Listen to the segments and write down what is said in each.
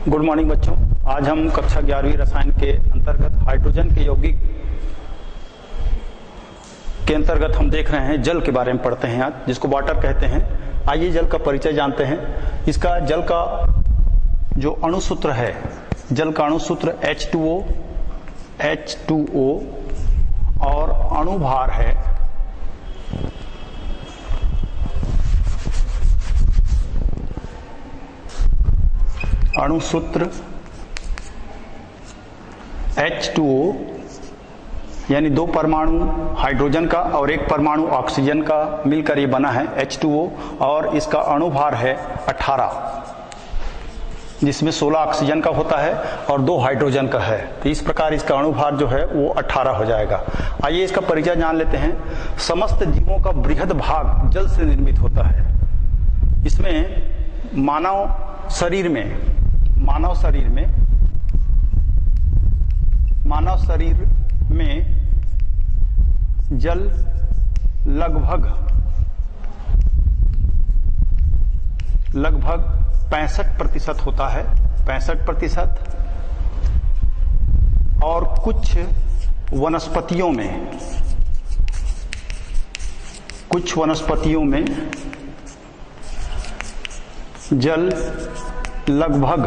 Good morning बच्चों। आज हम कक्षा 11वीं रसायन के अंतर्गत हाइड्रोजन के यौगिक के अंतर्गत हम देख रहे हैं जल के बारे में पढ़ते हैं आज, जिसको वाटर कहते हैं। आइए जल का परिचय जानते हैं। इसका जल का जो अणुसूत्र है, जल का अणुसूत्र H2O और अणुभार है अणुसूत्र H2O यानी दो परमाणु हाइड्रोजन का और एक परमाणु ऑक्सीजन का मिलकर ये बना है H2O, और इसका अणुभार है 18, जिसमें 16 ऑक्सीजन का होता है और 2 हाइड्रोजन का है। तो इस प्रकार इसका अणुभार जो है वो 18 हो जाएगा। आइए इसका परिचय जान लेते हैं। समस्त जीवों का बृहद भाग जल से निर्मित होता है। इसमें मानव शरीर में जल लगभग 65% होता है, 65%। और कुछ वनस्पतियों में जल लगभग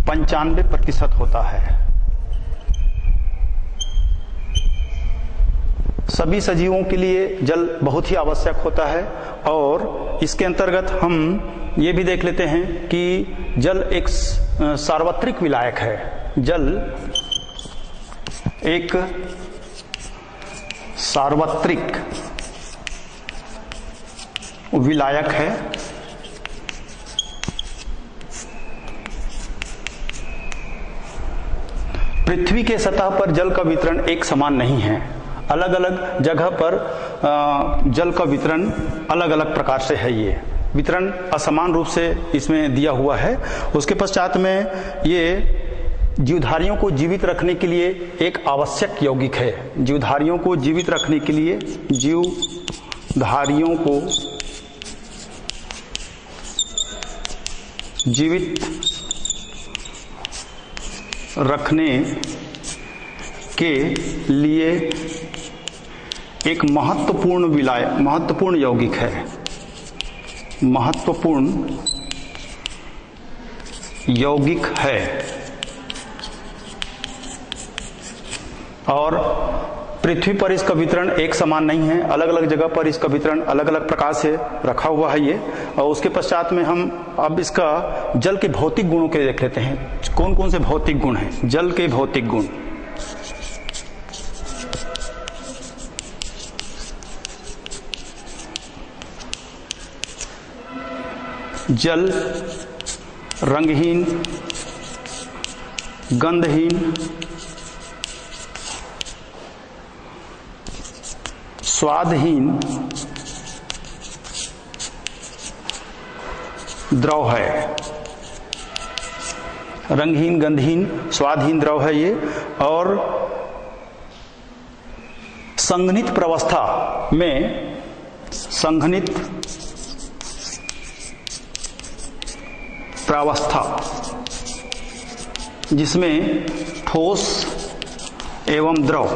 95% होता है। सभी सजीवों के लिए जल बहुत ही आवश्यक होता है, और इसके अंतर्गत हम ये भी देख लेते हैं कि जल एक सार्वत्रिक विलायक है। जल एक सार्वत्रिक विलायक है। पृथ्वी के सतह पर जल का वितरण एक समान नहीं है। अलग अलग जगह पर जल का वितरण अलग अलग प्रकार से है। ये वितरण असमान रूप से इसमें दिया हुआ है। उसके पश्चात में ये जीवधारियों को जीवित रखने के लिए एक आवश्यक यौगिक है। जीवधारियों को जीवित रखने के लिए एक महत्वपूर्ण यौगिक है। और पृथ्वी पर इसका वितरण एक समान नहीं है। अलग अलग जगह पर इसका वितरण अलग अलग प्रकार से रखा हुआ है ये। और उसके पश्चात में हम अब इसका जल के भौतिक गुणों के देख लेते हैं। कौन कौन से भौतिक गुण हैं जल के? भौतिक गुण, जल रंगहीन, गंधहीन, स्वादहीन द्रव है। रंगहीन, गंधहीन, स्वादहीन द्रव है ये। और संघनित प्रावस्था जिसमें ठोस एवं द्रव,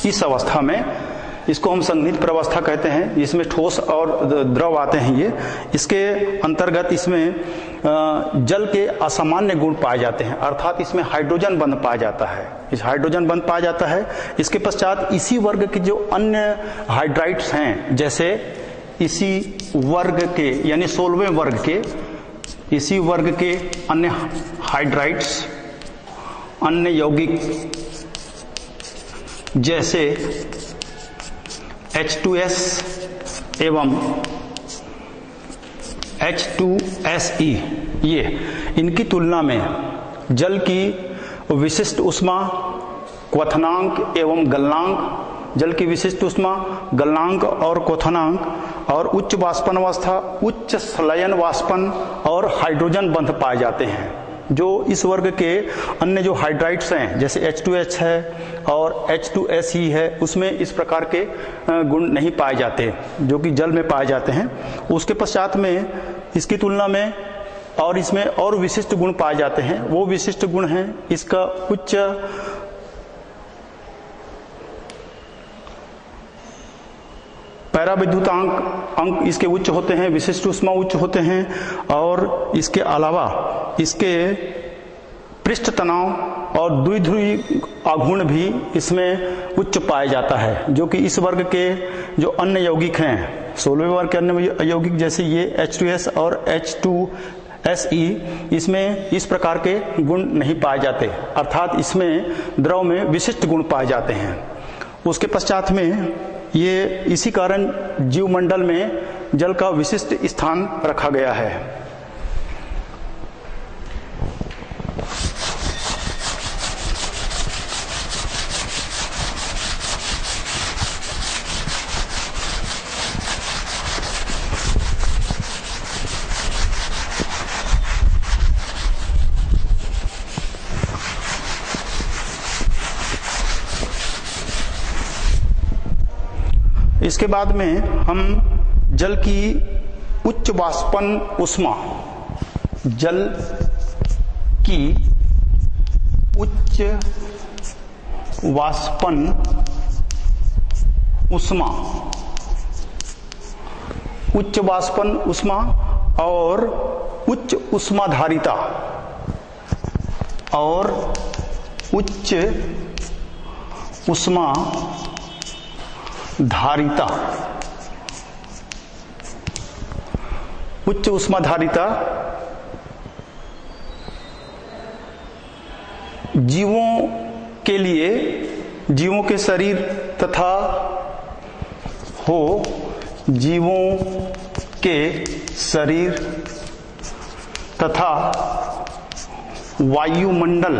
इस अवस्था में इसको हम संघनित प्रावस्था कहते हैं, जिसमें ठोस और द्रव आते हैं ये। इसके अंतर्गत इसमें जल के असामान्य गुण पाए जाते हैं, अर्थात इसमें हाइड्रोजन बंध पाया जाता है। इस हाइड्रोजन बंध पाया जाता है। इसके पश्चात इसी वर्ग के जो अन्य हाइड्राइड्स हैं, जैसे इसी वर्ग के यानी 16वें वर्ग के, इसी वर्ग के अन्य हाइड्राइड्स, अन्य यौगिक जैसे H2S एवं H2SE, ये इनकी तुलना में जल की विशिष्ट ऊष्मा, क्वथनांक एवं गलनांक, जल की विशिष्ट ऊष्मा, गलनांक और क्वथनांक, और उच्च वाष्पन अवस्था, उच्च संलयन वाष्पन और हाइड्रोजन बंध पाए जाते हैं। जो इस वर्ग के अन्य जो हाइड्राइड्स हैं जैसे H2H है और H2SE है, उसमें इस प्रकार के गुण नहीं पाए जाते जो कि जल में पाए जाते हैं। उसके पश्चात में इसकी तुलना में और इसमें और विशिष्ट गुण पाए जाते हैं। वो विशिष्ट गुण हैं इसका उच्च पैराविद्युतांक अंक इसके उच्च होते हैं, विशिष्ट ऊष्मा उच्च होते हैं, और इसके अलावा इसके पृष्ठ तनाव और द्विध्रुवी आघूर्ण भी इसमें उच्च पाया जाता है, जो कि इस वर्ग के जो अन्य यौगिक हैं, 16वें वर्ग के अन्य यौगिक जैसे ये H2S और H2SE, इसमें इस प्रकार के गुण नहीं पाए जाते, अर्थात इसमें द्रव में विशिष्ट गुण पाए जाते हैं। उसके पश्चात में ये इसी कारण जीवमंडल में जल का विशिष्ट स्थान रखा गया है। इसके बाद में हम जल की उच्च वाष्पन ऊष्मा, जल की उच्च वाष्पन ऊष्मा, उच्च वाष्पन ऊष्मा और उच्च ऊष्माधारिता और उच्च ऊष्मा धारिता, उच्च ऊष्माधारिता जीवों के लिए, जीवों के शरीर तथा जीवों के शरीर तथा वायुमंडल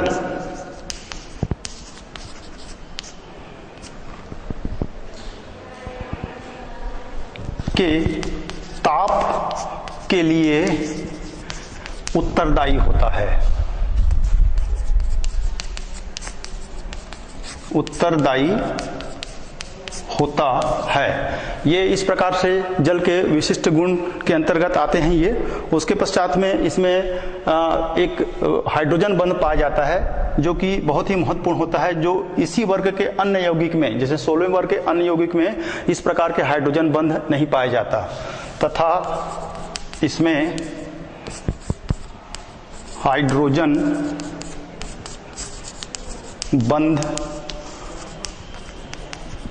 के ताप के लिए उत्तरदायी होता है, उत्तरदायी होता है। ये इस प्रकार से जल के विशिष्ट गुण के अंतर्गत आते हैं ये। उसके पश्चात में इसमें एक हाइड्रोजन बंध पाया जाता है जो कि बहुत ही महत्वपूर्ण होता है, जो इसी वर्ग के अन्य यौगिक में, जैसे 16वें वर्ग के अन्य यौगिक में इस प्रकार के हाइड्रोजन बंध नहीं पाया जाता, तथा इसमें हाइड्रोजन बंध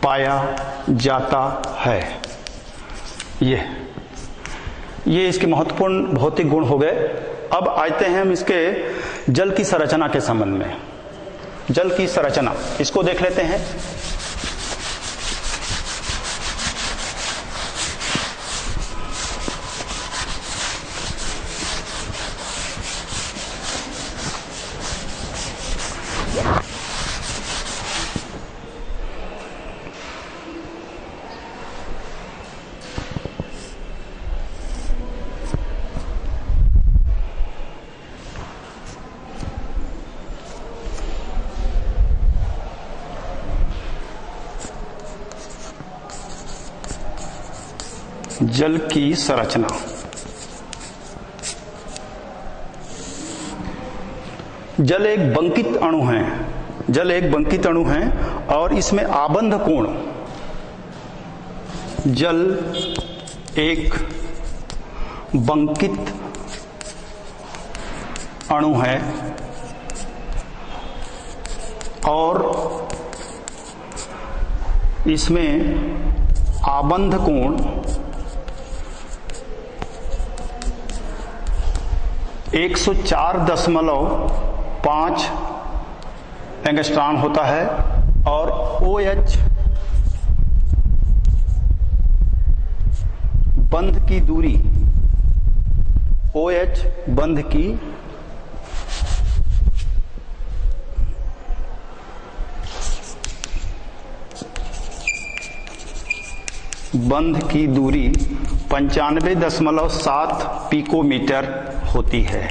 पाया जाता है। ये इसके महत्वपूर्ण भौतिक गुण हो गए। अब आते हैं हम इसके जल की संरचना के संबंध में। जल की संरचना इसको देख लेते हैं। जल की संरचना। जल एक बंकित अणु है, जल एक बंकित अणु है और इसमें आबंध कोण, जल एक बंकित अणु है और इसमें आबंध कोण 104.5 एंगस्ट्रॉम होता है और OH बंध की दूरी, OH बंध की दूरी 95.7 पिकोमीटर होती है।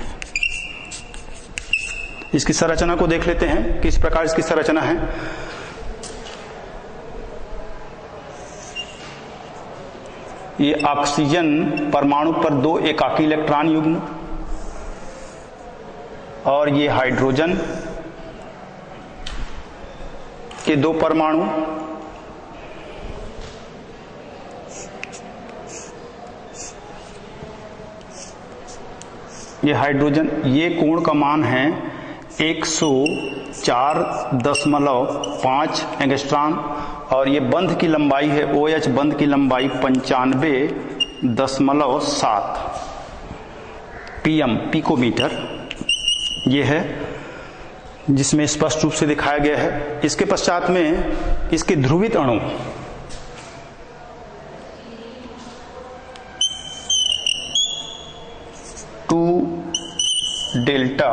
इसकी संरचना को देख लेते हैं, किस प्रकार इसकी संरचना है। ये ऑक्सीजन परमाणु पर 2 एकाकी इलेक्ट्रॉन युग्म और ये हाइड्रोजन के 2 परमाणु, ये हाइड्रोजन, ये कोण का मान है 104.5 एंगस्ट्रॉम और ये बंध की लंबाई है OH बंध की लंबाई 95.7 पिकोमीटर ये है, जिसमें स्पष्ट रूप से दिखाया गया है। इसके पश्चात में इसके ध्रुवित अणु डेल्टा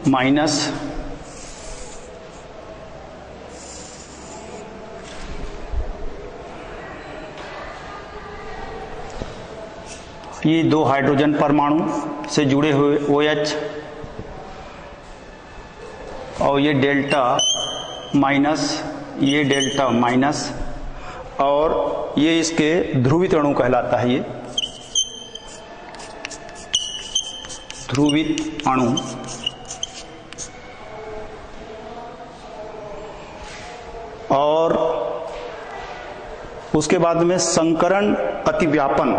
माइनस ये 2 हाइड्रोजन परमाणु से जुड़े हुए OH और ये डेल्टा माइनस, ये डेल्टा माइनस और ये इसके ध्रुवित अणु कहलाता है। ये ध्रुवित अणु और उसके बाद में संकरण अतिव्यापन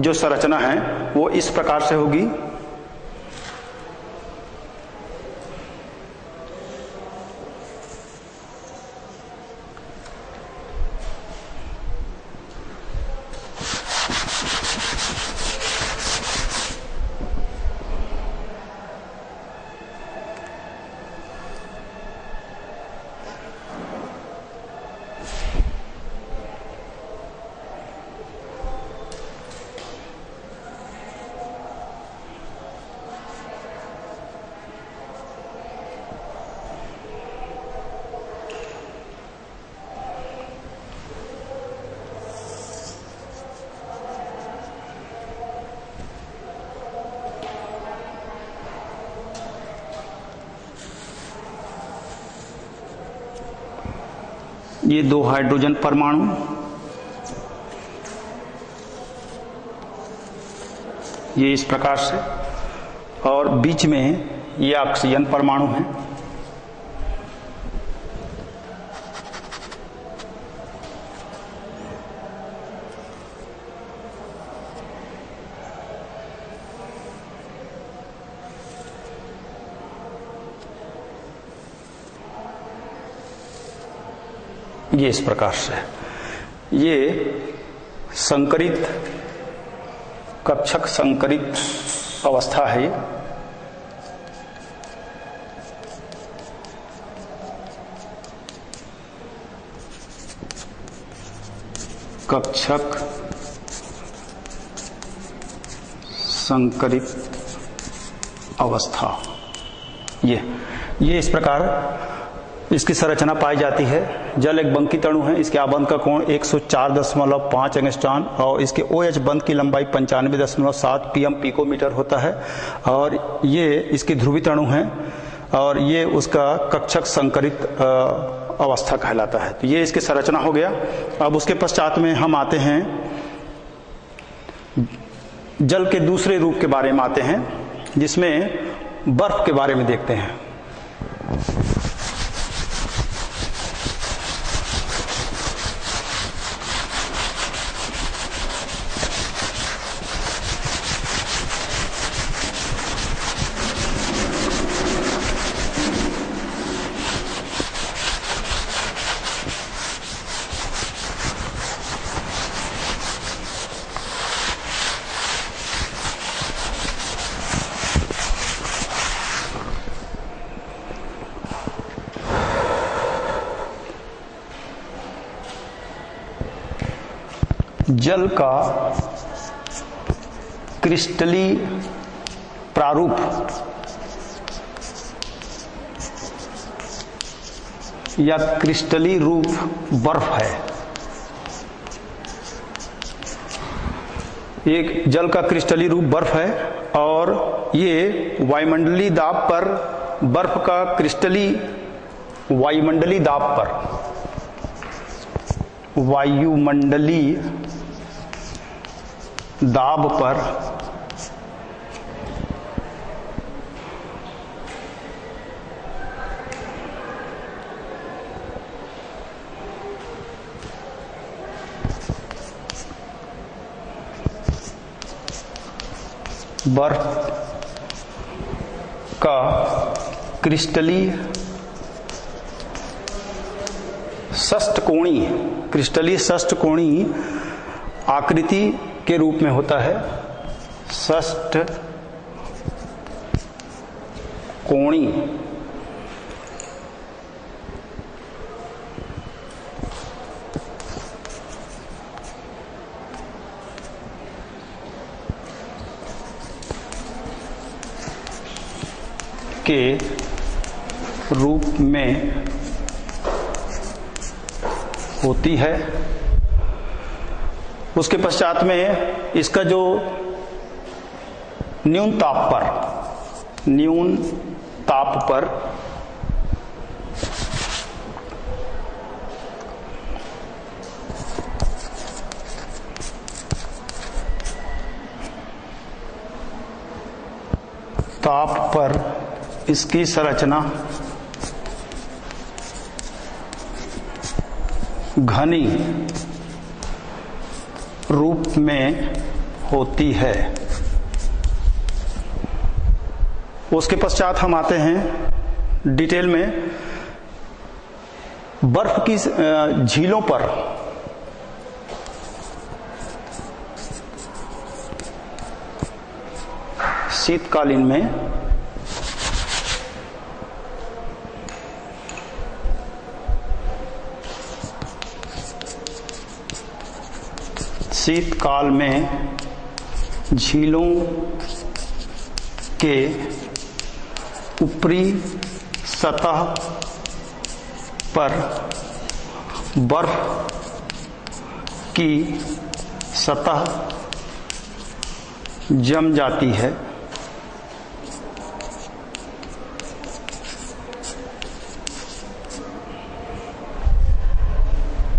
जो संरचना है वो इस प्रकार से होगी। ये 2 हाइड्रोजन परमाणु, ये इस प्रकार से, और बीच में ये ऑक्सीजन परमाणु है। ये इस प्रकार से, ये संकरित कक्षक संकरित अवस्था है। ये कक्षक संकरित अवस्था, ये इस प्रकार इसकी संरचना पाई जाती है। जल एक बंकित अणु है, इसके आबंध का कोण 104.5 एंगस्ट्रॉम और इसके OH बंध की लंबाई 95.7 पिकोमीटर होता है और ये इसके ध्रुवित अणु हैं और ये उसका कक्षक संकरित अवस्था कहलाता है। तो ये इसकी संरचना हो गया। अब उसके पश्चात में हम आते हैं जल के दूसरे रूप के बारे में आते हैं, जिसमें बर्फ के बारे में देखते हैं। जल का क्रिस्टली प्रारूप या क्रिस्टली रूप बर्फ है। एक जल का क्रिस्टलीय रूप बर्फ है और ये वायुमंडलीय दाब पर बर्फ का क्रिस्टलीय वायुमंडलीय दाब पर बर्फ का क्रिस्टलीय षष्ठकोणीय आकृति के रूप में होता है। षष्ठकोणीय के रूप में होती है। उसके पश्चात में इसका जो न्यून ताप पर इसकी संरचना घनी रूप में होती है। उसके पश्चात हम आते हैं डिटेल में बर्फ की झीलों पर शीतकालीन में शीतकाल में झीलों के ऊपरी सतह पर बर्फ की सतह जम जाती है।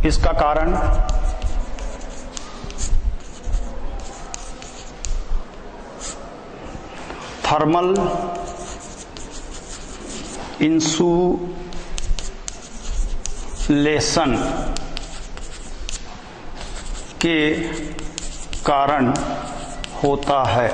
इसका कारण थर्मल इंसुलेशन के कारण होता है।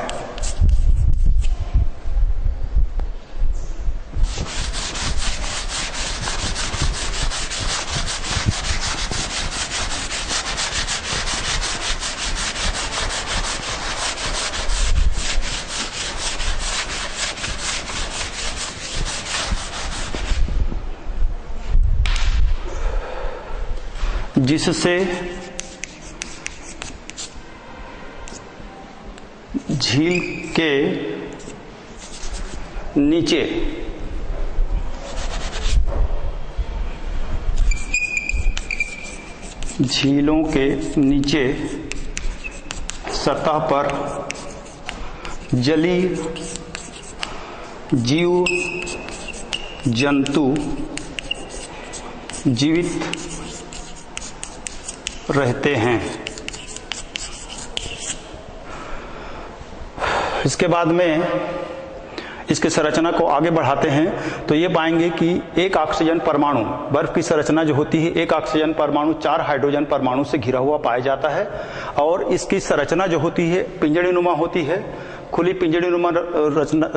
जिससे झील के नीचे झीलों के नीचे सतह पर जलीय जीव जंतु जीवित रहते हैं। इसके बाद में इसकी संरचना को आगे बढ़ाते हैं तो ये पाएंगे कि एक ऑक्सीजन परमाणु, बर्फ की संरचना जो होती है, एक ऑक्सीजन परमाणु 4 हाइड्रोजन परमाणु से घिरा हुआ पाया जाता है और इसकी संरचना जो होती है पिंजड़ीनुमा होती है, खुली पिंजड़ीनुमा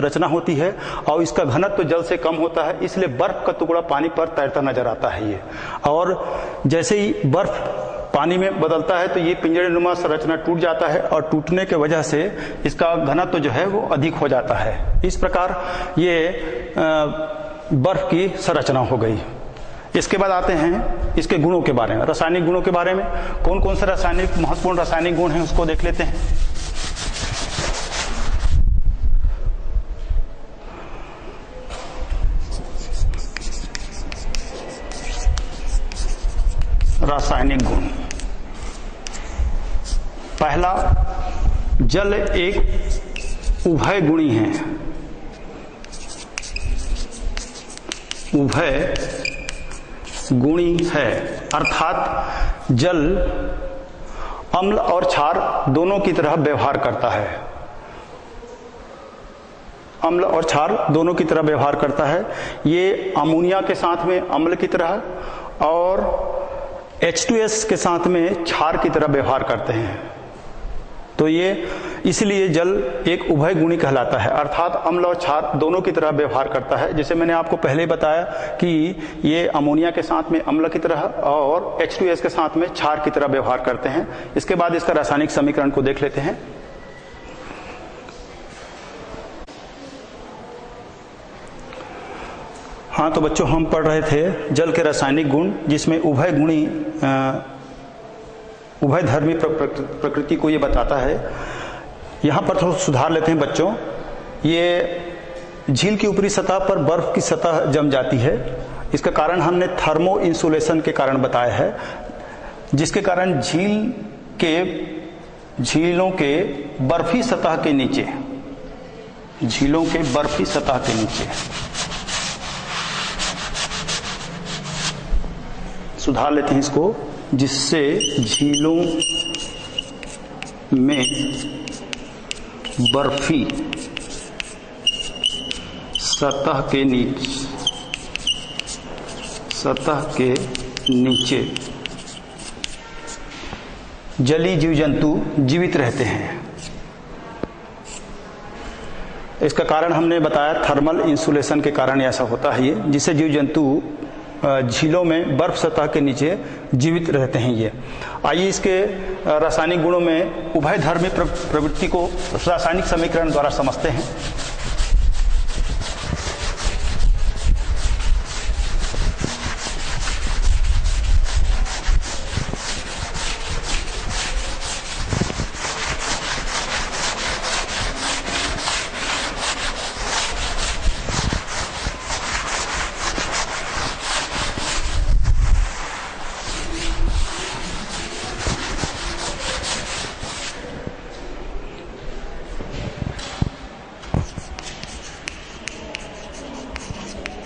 रचना होती है और इसका घनत्व तो जल से कम होता है, इसलिए बर्फ का टुकड़ा पानी पर तैरता नजर आता है ये। और जैसे ही बर्फ पानी में बदलता है तो ये पिंजड़ीनुमा संरचना टूट जाता है और टूटने के वजह से इसका घनत्व तो जो है वो अधिक हो जाता है। इस प्रकार ये बर्फ की संरचना हो गई। इसके बाद आते हैं इसके गुणों के बारे में, रासायनिक गुणों के बारे में। कौन कौन से रासायनिक महत्वपूर्ण रासायनिक गुण हैं उसको देख लेते हैं। रासायनिक गुण, पहला जल एक उभय गुणी है, उभय गुणी है, अर्थात जल अम्ल और क्षार दोनों की तरह व्यवहार करता है, अम्ल और क्षार दोनों की तरह व्यवहार करता है। ये अमोनिया के साथ में अम्ल की तरह और H2S के साथ में क्षार की तरह व्यवहार करते हैं। तो ये इसलिए जल एक उभय गुणी कहलाता है, अर्थात अम्ल और क्षार दोनों की तरह व्यवहार करता है। जैसे मैंने आपको पहले ही बताया कि ये अमोनिया के साथ में अम्ल की तरह और H2S के साथ में क्षार की तरह व्यवहार करते हैं। इसके बाद इसका रासायनिक समीकरण को देख लेते हैं। हाँ, तो बच्चों हम पढ़ रहे थे जल के रासायनिक गुण, जिसमें उभय गुणी उभय धर्मी प्रकृति को ये बताता है। यहाँ पर थोड़ा सुधार लेते हैं बच्चों। ये झील की ऊपरी सतह पर बर्फ की सतह जम जाती है, इसका कारण हमने थर्मो इंसुलेशन के कारण बताया है, जिसके कारण झीलों के बर्फी सतह के नीचे, झीलों के बर्फी सतह के नीचे, सुधार लेते हैं इसको, जिससे झीलों में बर्फी सतह के नीचे जलीय जीव जंतु जीवित रहते हैं। इसका कारण हमने बताया थर्मल इंसुलेशन के कारण ऐसा होता है, ये जिससे जीव जंतु झीलों में बर्फ सतह के नीचे जीवित रहते हैं। ये आइए इसके रासायनिक गुणों में उभयधर्मी प्रवृत्ति को रासायनिक समीकरण द्वारा समझते हैं।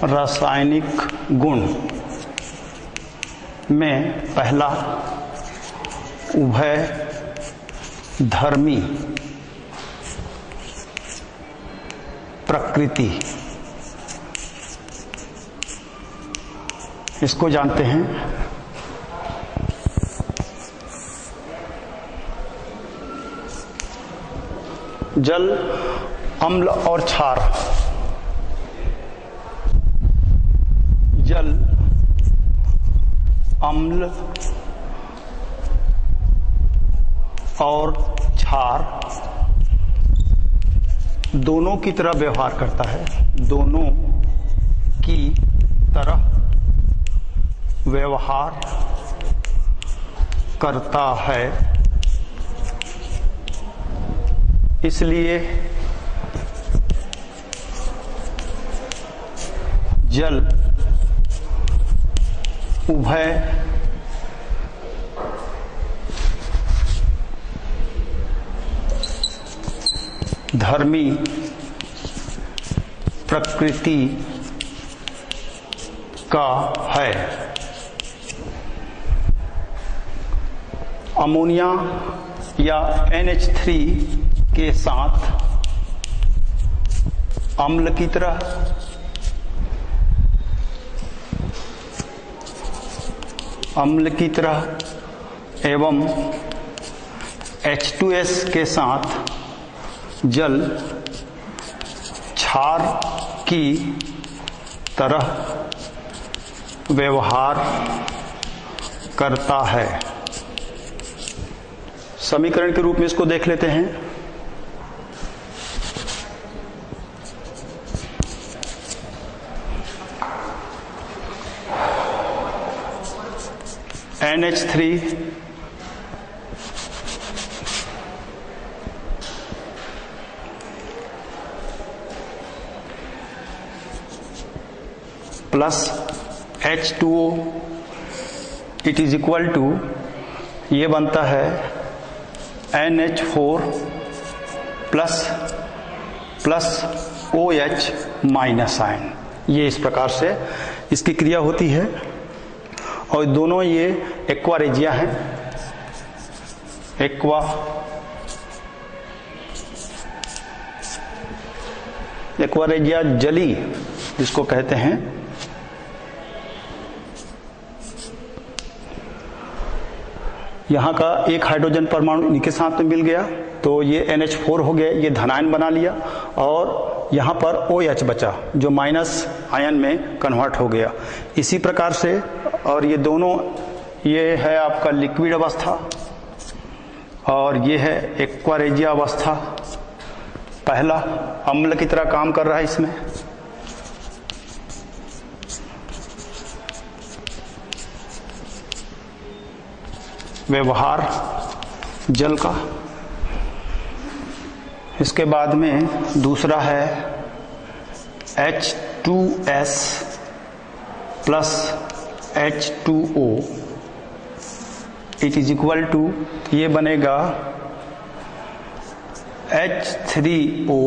रासायनिक गुण में पहला उभय धर्मी प्रकृति, इसको जानते हैं। जल अम्ल और क्षार, जल अम्ल और क्षार दोनों की तरह व्यवहार करता है, दोनों की तरह व्यवहार करता है। इसलिए जल उभय धर्मी प्रकृति का है। अमोनिया या NH3 के साथ अम्ल की तरह, एवं H2S के साथ जल क्षार की तरह व्यवहार करता है। समीकरण के रूप में इसको देख लेते हैं। NH3 plus H2O it is equal to, ये बनता है NH4 plus OH minus ion. ये इस प्रकार से इसकी क्रिया होती है। और दोनों ये एक्वा रेजिया हैं, एक्वा रेजिया जली जिसको कहते हैं। यहाँ का एक हाइड्रोजन परमाणु इनके साथ में मिल गया तो ये NH4 हो गया, ये धनायन बना लिया, और यहाँ पर OH बचा जो माइनस आयन में कन्वर्ट हो गया। इसी प्रकार से, और ये दोनों, ये है आपका लिक्विड अवस्था और ये है एक्वा रेजिया अवस्था। पहला अम्ल की तरह काम कर रहा है इसमें। व्यवहार जल का। इसके बाद में दूसरा है H2S plus H2O, it is equal to, ये बनेगा H3O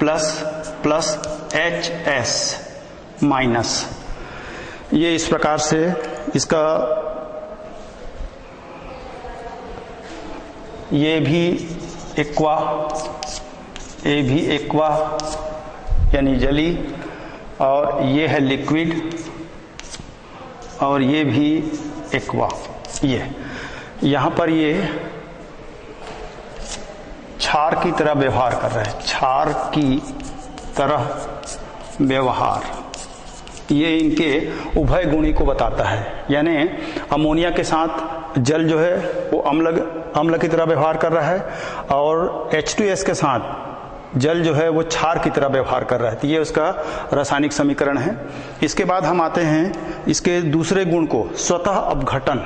प्लस HS माइनस। ये इस प्रकार से इसका, ये भी एक्वा यानी जली, और ये है लिक्विड, और ये भी एक्वा। ये यहाँ पर ये क्षार की तरह व्यवहार कर रहा है, क्षार की तरह व्यवहार। ये इनके उभय गुणी को बताता है, यानी अमोनिया के साथ जल जो है वो अम्ल की तरह व्यवहार कर रहा है, और H2S के साथ जल जो है वो क्षार की तरह व्यवहार कर रहा है। तो ये उसका रासायनिक समीकरण है। इसके बाद हम आते हैं इसके दूसरे गुण को, स्वतः अपघटन।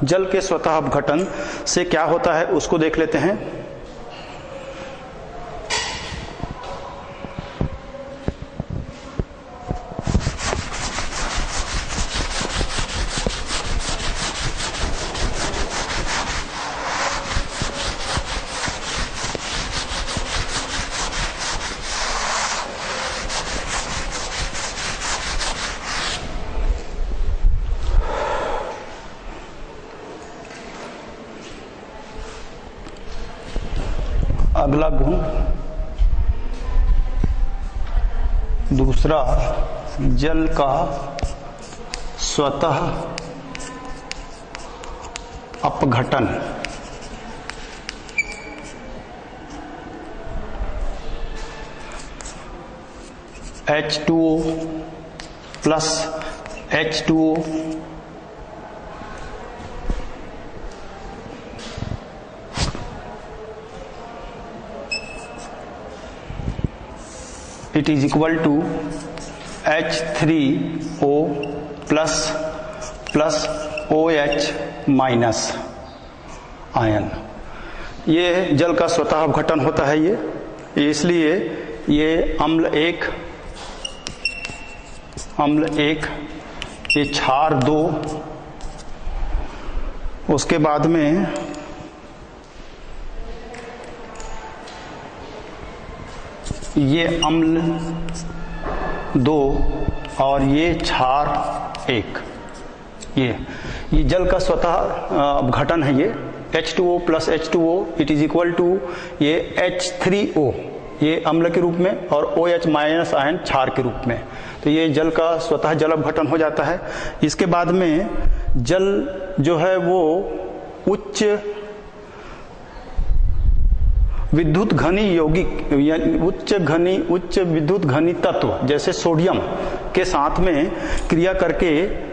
जल के स्वतः अपघटन से क्या होता है उसको देख लेते हैं। अगला गुण, दूसरा, जल का स्वतः अपघटन। H2O plus H2O it is equal to H3O plus OH minus ion. ये जल का स्वतः अपघटन होता है ये, इसलिए ये अम्ल एक, ये क्षार 2, उसके बाद में ये अम्ल 2 और ये क्षार 1। ये जल का स्वतः अपघटन है। ये H2O plus H2O it is equal to ये H3O, ये अम्ल के रूप में, और OH माइनस आयन क्षार के रूप में। तो ये जल का स्वतः जल अपघटन हो जाता है। इसके बाद में जल जो है वो उच्च विद्युत घनी यौगिक, उच्च विद्युत घनी तत्व जैसे सोडियम के साथ में क्रिया करके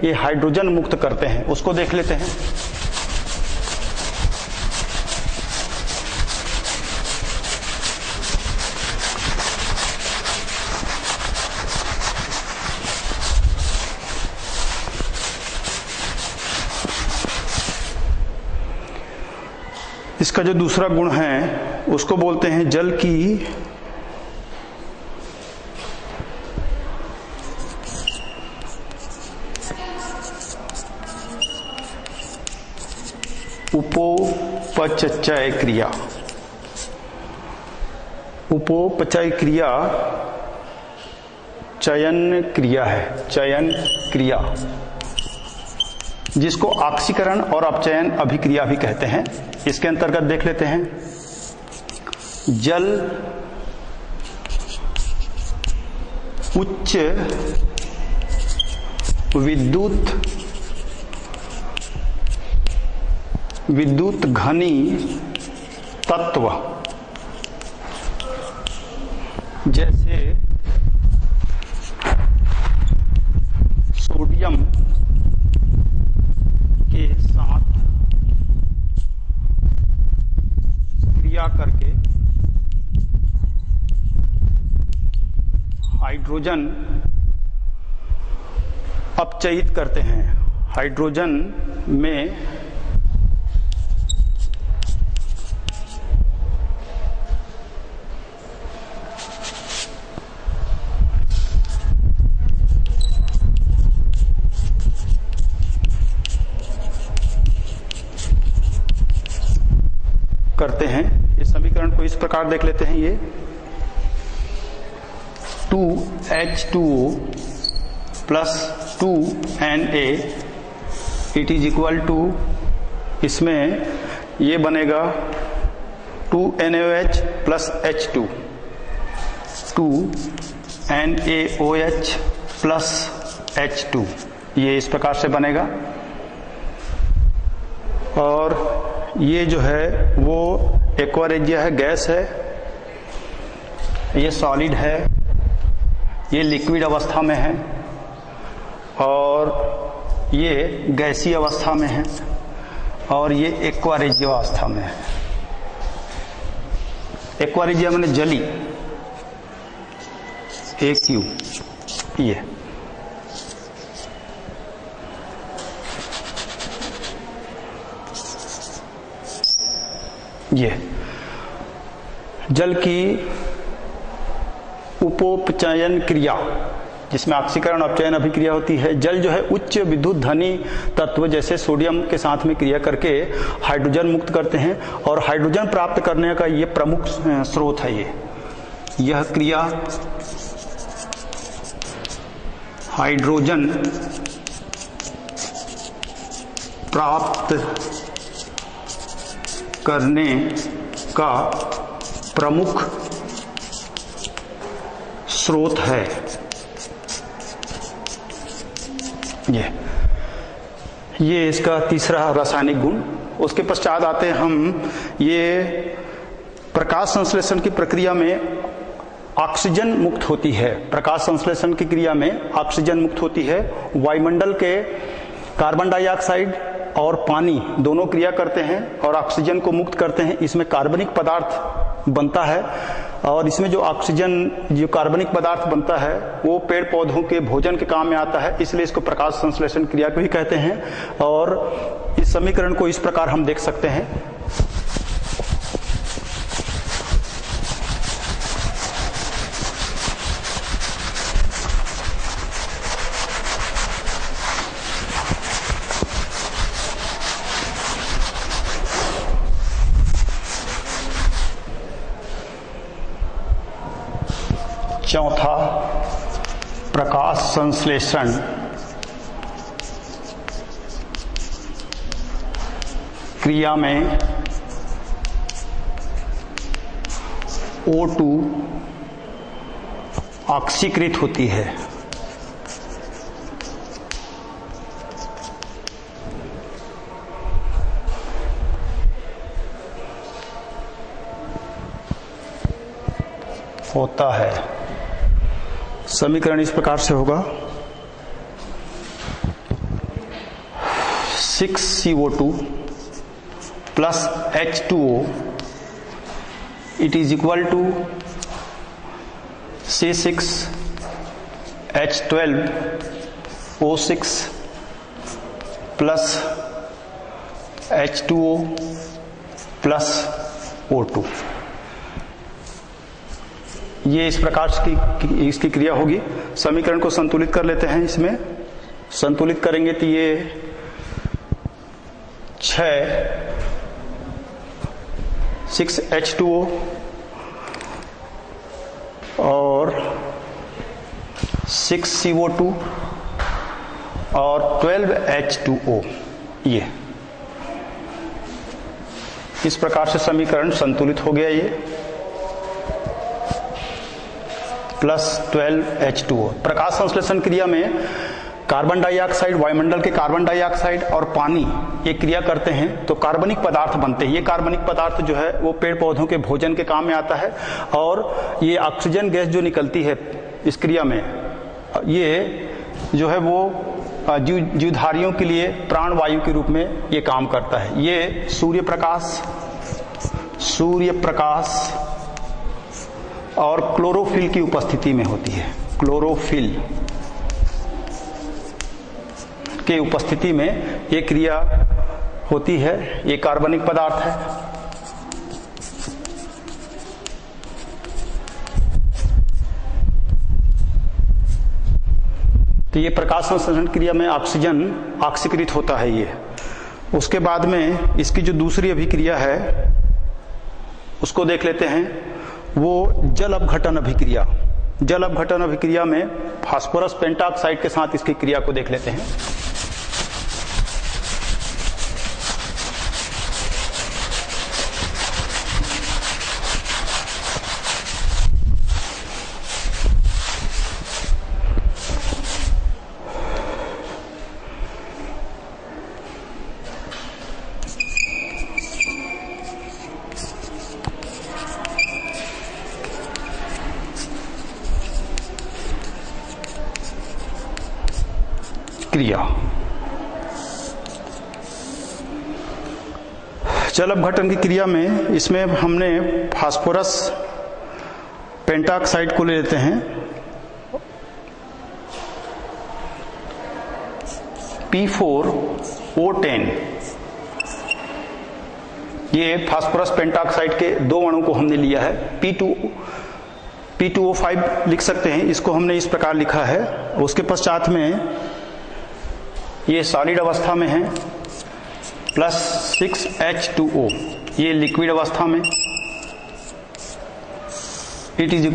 ये हाइड्रोजन मुक्त करते हैं, उसको देख लेते हैं। इसका जो दूसरा गुण है उसको बोलते हैं जल की उपोपचय क्रिया। उपोपचय क्रिया चयन क्रिया है, चयन क्रिया, जिसको ऑक्सीकरण और अपचयन अभिक्रिया भी कहते हैं। इसके अंतर्गत देख लेते हैं, जल उच्च विद्युत घनी तत्व जैसे सोडियम के साथ क्रिया करके हाइड्रोजन अपचयित करते हैं। हाइड्रोजन में करते हैं। इस समीकरण को इस प्रकार देख लेते हैं, ये 2H2O plus 2Na it is equal to, इसमें ये बनेगा 2NaOH plus H2, 2NaOH plus H2, ये इस प्रकार से बनेगा। और ये जो है वो एक्वा रेजिया है, गैस है, ये सॉलिड है, ये लिक्विड अवस्था में है और ये गैसीय अवस्था में है और ये एक्वा रेजिया अवस्था में है। एक्वा रेजिया माने जली, AQ, ये जल की उपोपचयन क्रिया जिसमें ऑक्सीकरण अपचयन अभिक्रिया होती है। जल जो है उच्च विद्युत धनी तत्व जैसे सोडियम के साथ में क्रिया करके हाइड्रोजन मुक्त करते हैं और हाइड्रोजन प्राप्त करने का ये प्रमुख स्रोत है। यह क्रिया हाइड्रोजन प्राप्त करने का प्रमुख स्रोत है। ये इसका तीसरा रासायनिक गुण। उसके पश्चात आते हैं हम, ये प्रकाश संश्लेषण की प्रक्रिया में ऑक्सीजन मुक्त होती है। प्रकाश संश्लेषण की क्रिया में ऑक्सीजन मुक्त होती है। वायुमंडल के कार्बन डाइऑक्साइड और पानी दोनों क्रिया करते हैं और ऑक्सीजन को मुक्त करते हैं। इसमें कार्बनिक पदार्थ बनता है और इसमें जो कार्बनिक पदार्थ बनता है वो पेड़ पौधों के भोजन के काम में आता है, इसलिए इसको प्रकाश संश्लेषण क्रिया भी कहते हैं। और इस समीकरण को इस प्रकार हम देख सकते हैं, चौथा, प्रकाश संश्लेषण क्रिया में O2 ऑक्सीकृत होती है। होता है। समीकरण इस प्रकार से होगा, 6CO2 plus H2O it is equal to C6H12O6 plus H2O plus O2। ये इस प्रकार की इसकी क्रिया होगी। समीकरण को संतुलित कर लेते हैं। इसमें संतुलित करेंगे तो ये 6H2O और 6CO2 और 12H2O। ये इस प्रकार से समीकरण संतुलित हो गया ये, प्लस 12H2O। प्रकाश संश्लेषण क्रिया में कार्बन डाइऑक्साइड, वायुमंडल के कार्बन डाइऑक्साइड और पानी ये क्रिया करते हैं तो कार्बनिक पदार्थ बनते हैं। ये कार्बनिक पदार्थ जो है वो पेड़ पौधों के भोजन के काम में आता है, और ये ऑक्सीजन गैस जो निकलती है इस क्रिया में, ये जो है वो जीवधारियों के लिए प्राणवायु के रूप में ये काम करता है। ये सूर्य प्रकाश और क्लोरोफिल की उपस्थिति में होती है। क्लोरोफिल के उपस्थिति में ये क्रिया होती है। ये कार्बनिक पदार्थ है। तो ये प्रकाश संश्लेषण क्रिया में ऑक्सीजन ऑक्सीकृत होता है ये। उसके बाद में इसकी जो दूसरी अभिक्रिया है उसको देख लेते हैं, वो जल अपघटन अभिक्रिया। जल अपघटन अभिक्रिया में फास्फोरस पेंटाऑक्साइड के साथ इसकी क्रिया को देख लेते हैं। क्रिया जल अपघटन की क्रिया में इसमें हमने फास्फोरस पेंटाऑक्साइड को ले लेते हैं, P4O10। ये फास्फोरस पेंटाऑक्साइड के दो अणु को हमने लिया है। P2O5 लिख सकते हैं, इसको हमने इस प्रकार लिखा है। उसके पश्चात में ये सॉलिड अवस्था में है, प्लस 6H2O, ये लिक्विड अवस्था में। इट इज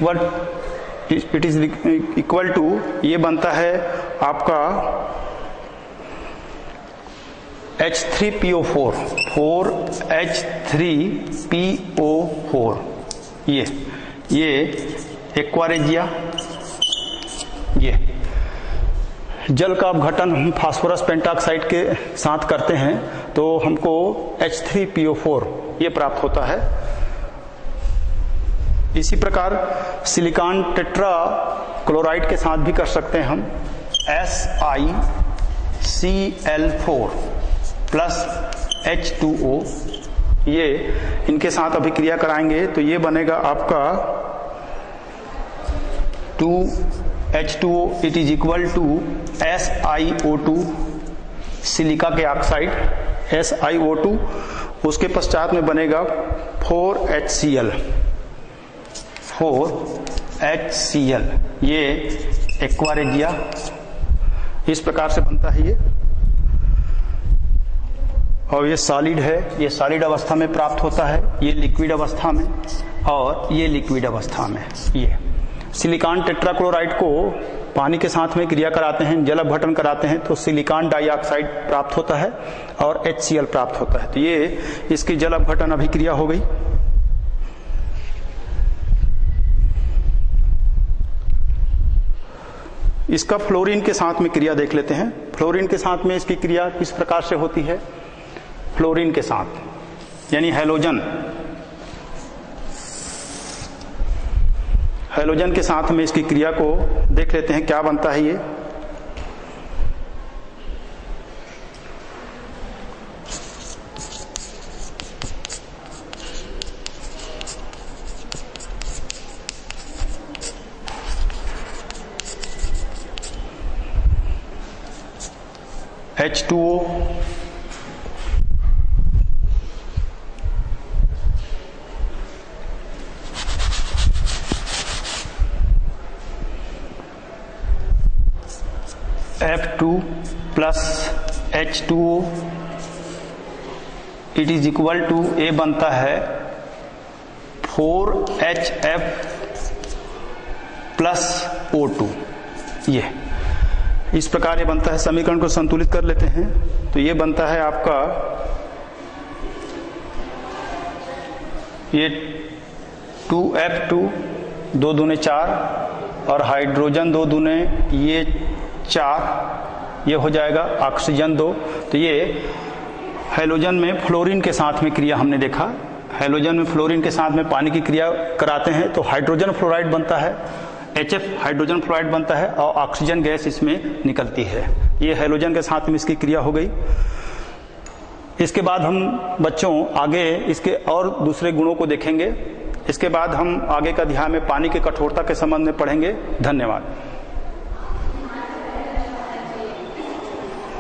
इक्वल टू, ये बनता है आपका H3PO4, 4H3PO4। ये एक्वारेजिया। ये जल का अपघटन हम फास्फोरस पेंटाऑक्साइड के साथ करते हैं तो हमको H3PO4 ये प्राप्त होता है। इसी प्रकार सिलिकॉन टेट्रा क्लोराइड के साथ भी कर सकते हैं हम, SiCl4 प्लस H2O। ये इनके साथ अभिक्रिया कराएंगे तो ये बनेगा आपका 2H2O। It is equal to SiO2, silica के ऑक्साइड SiO2। उसके पश्चात में बनेगा 4HCl, ये एक्वारेजिया। इस प्रकार से बनता है ये, और ये सॉलिड है, ये सॉलिड अवस्था में प्राप्त होता है, ये लिक्विड अवस्था में, और ये लिक्विड अवस्था में। ये सिलिकॉन टेट्राक्लोराइड को पानी के साथ में क्रिया कराते हैं, जल अपघटन कराते हैं तो सिलिकॉन डाइऑक्साइड प्राप्त होता है और HCl प्राप्त होता है। तो ये इसकी जल अपघटन अभिक्रिया हो गई। इसका फ्लोरीन के साथ में क्रिया देख लेते हैं। फ्लोरीन के साथ में इसकी क्रिया किस प्रकार से होती है? फ्लोरीन के साथ यानी हैलोजन, हैलोजन के साथ में इसकी क्रिया को देख लेते हैं, क्या बनता है ये। H2O, F2 plus H2O, it is equal to, ए बनता है 4HF प्लस O2। ये इस प्रकार ये बनता है। समीकरण को संतुलित कर लेते हैं तो ये बनता है आपका, ये 2F2 2 दूने 4 और हाइड्रोजन 2 दूने ये 4, ये हो जाएगा ऑक्सीजन 2। तो ये हैलोजन में फ्लोरीन के साथ में क्रिया हमने देखा, हैलोजन में फ्लोरीन के साथ में पानी की क्रिया कराते हैं तो हाइड्रोजन फ्लोराइड बनता है, HF हाइड्रोजन फ्लोराइड बनता है और ऑक्सीजन गैस इसमें निकलती है। ये हैलोजन के साथ में इसकी क्रिया हो गई। इसके बाद हम बच्चों आगे इसके और दूसरे गुणों को देखेंगे। इसके बाद हम आगे का अध्याय में पानी की कठोरता के संबंध में पढ़ेंगे। धन्यवाद।